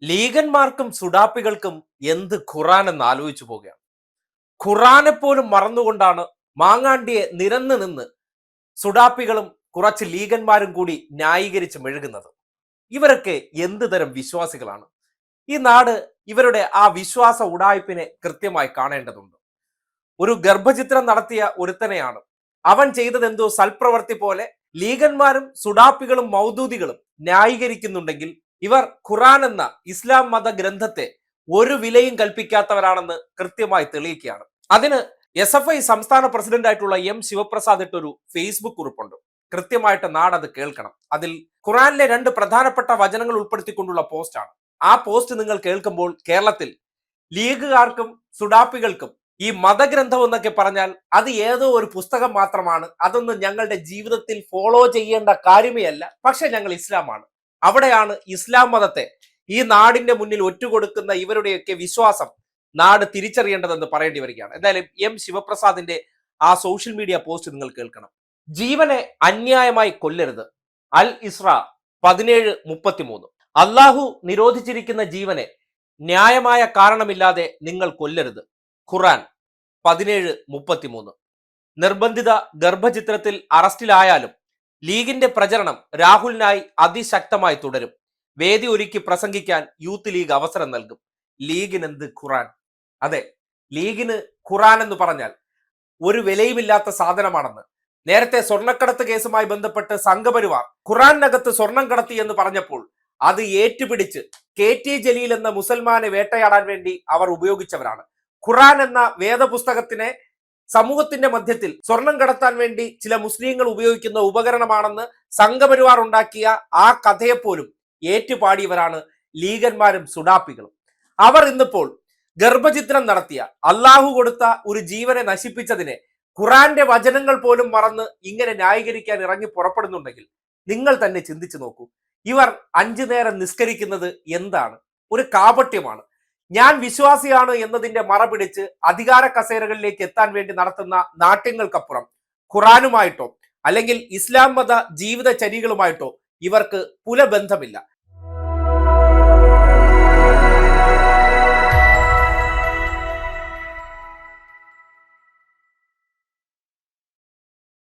ലീഗന്മാർക്കും സുഡാപ്പികൾക്കും എന്ത് ഖുറാൻ എന്ന് ആലോചിച്ചു പോകുകയാണ്. ഖുറാനെ പോലും മറന്നുകൊണ്ടാണ് മാങ്ങാണ്ടിയെ നിരന്ന് നിന്ന് സുഡാപ്പികളും കുറച്ച് ലീഗന്മാരും കൂടി ന്യായീകരിച്ച് മെഴുകുന്നത്. ഇവരൊക്കെ എന്ത് തരം വിശ്വാസികളാണ്? ഈ നാട് ഇവരുടെ ആ വിശ്വാസ ഉടായ്പിനെ കൃത്യമായി കാണേണ്ടതുണ്ട്. ഒരു ഗർഭചിത്രം നടത്തിയ ഒരുത്തനെയാണ്. അവൻ ചെയ്തത് എന്തോ സൽപ്രവർത്തി പോലെ ലീഗന്മാരും സുഡാപ്പികളും മൗദൂദികളും ന്യായീകരിക്കുന്നുണ്ടെങ്കിൽ ഇവർ ഖുറാൻ എന്ന ഇസ്ലാം മത ഗ്രന്ഥത്തെ ഒരു വിലയും കൽപ്പിക്കാത്തവരാണെന്ന് കൃത്യമായി തെളിയിക്കുകയാണ്. അതിന് SFI സംസ്ഥാന പ്രസിഡന്റ് ആയിട്ടുള്ള M ശിവപ്രസാദ് ഇട്ടൊരു ഫേസ്ബുക്ക് കുറിപ്പുണ്ട്. കൃത്യമായിട്ട് നാടത് കേൾക്കണം. അതിൽ ഖുറാനിലെ 2 പ്രധാനപ്പെട്ട വചനങ്ങൾ ഉൾപ്പെടുത്തിക്കൊണ്ടുള്ള പോസ്റ്റാണ്. ആ പോസ്റ്റ് നിങ്ങൾ കേൾക്കുമ്പോൾ കേരളത്തിൽ ലീഗുകാർക്കും സുഡാപ്പികൾക്കും ഈ മതഗ്രന്ഥം എന്നൊക്കെ പറഞ്ഞാൽ അത് ഏതോ ഒരു പുസ്തകം മാത്രമാണ്, അതൊന്നും ഞങ്ങളുടെ ജീവിതത്തിൽ ഫോളോ ചെയ്യേണ്ട കാര്യമേ അല്ല, പക്ഷെ ഞങ്ങൾ ഇസ്ലാമാണ്, അവിടെയാണ് ഇസ്ലാം മതത്തെ ഈ നാടിന്റെ മുന്നിൽ ഒറ്റുകൊടുക്കുന്ന ഇവരുടെയൊക്കെ വിശ്വാസം നാട് തിരിച്ചറിയേണ്ടതെന്ന് പറയേണ്ടി വരികയാണ്. എന്തായാലും M ശിവപ്രസാദിന്റെ ആ സോഷ്യൽ മീഡിയ പോസ്റ്റ് നിങ്ങൾ കേൾക്കണം. ജീവനെ അന്യായമായി കൊല്ലരുത്. അൽ ഇസ്ര 17:33. അള്ളാഹു നിരോധിച്ചിരിക്കുന്ന ജീവനെ ന്യായമായ കാരണമില്ലാതെ നിങ്ങൾ കൊല്ലരുത്. ഖുറാൻ 17:33. നിർബന്ധിത ഗർഭചിത്രത്തിൽ അറസ്റ്റിലായാലും ലീഗിന്റെ പ്രചരണം രാഹുലിനായി അതിശക്തമായി തുടരും. വേദി ഒരുക്കി പ്രസംഗിക്കാൻ യൂത്ത് ലീഗ് അവസരം നൽകും. ലീഗിനെന്ത് ഖുറാൻ? അതെ, ലീഗിന് ഖുറാൻ എന്ന് പറഞ്ഞാൽ ഒരു വിലയുമില്ലാത്ത സാധനമാണെന്ന് നേരത്തെ സ്വർണ്ണക്കടത്ത് കേസുമായി ബന്ധപ്പെട്ട് സംഘപരിവാർ ഖുറാനകത്ത് സ്വർണം കടത്തി എന്ന് പറഞ്ഞപ്പോൾ അത് ഏറ്റുപിടിച്ച് KT ജലീൽ എന്ന മുസൽമാനെ വേട്ടയാടാൻ വേണ്ടി അവർ ഉപയോഗിച്ചവരാണ്. ഖുറാൻ എന്ന വേദപുസ്തകത്തിനെ സമൂഹത്തിന്റെ മധ്യത്തിൽ സ്വർണം കടത്താൻ വേണ്ടി ചില മുസ്ലിങ്ങൾ ഉപയോഗിക്കുന്ന ഉപകരണമാണെന്ന് സംഘപരിവാർ ഉണ്ടാക്കിയ ആ കഥയെപ്പോലും ഏറ്റുപാടിയവരാണ് ലീഗന്മാരും സുഡാപ്പികളും. അവർ ഇന്നിപ്പോൾ ഗർഭചിത്രം നടത്തിയ അള്ളാഹു കൊടുത്ത ഒരു ജീവനെ നശിപ്പിച്ചതിനെ ഖുറാന്റെ വചനങ്ങൾ പോലും മറന്ന് ഇങ്ങനെ ന്യായീകരിക്കാൻ ഇറങ്ങി പുറപ്പെടുന്നുണ്ടെങ്കിൽ നിങ്ങൾ തന്നെ ചിന്തിച്ചു നോക്കൂ. ഇവർ 5 നേരം നിസ്കരിക്കുന്നത് എന്താണ്? ഒരു കാപട്യമാണ്. ഞാൻ വിശ്വാസിയാണ് എന്നതിന്റെ മറ പിടിച്ച് അധികാര കസേരകളിലേക്ക് എത്താൻ വേണ്ടി നടത്തുന്ന നാട്യങ്ങൾക്കപ്പുറം ഖുറാനുമായിട്ടോ അല്ലെങ്കിൽ ഇസ്ലാം മത ജീവിതചര്യകളുമായിട്ടോ ഇവർക്ക് പുലബന്ധമില്ല.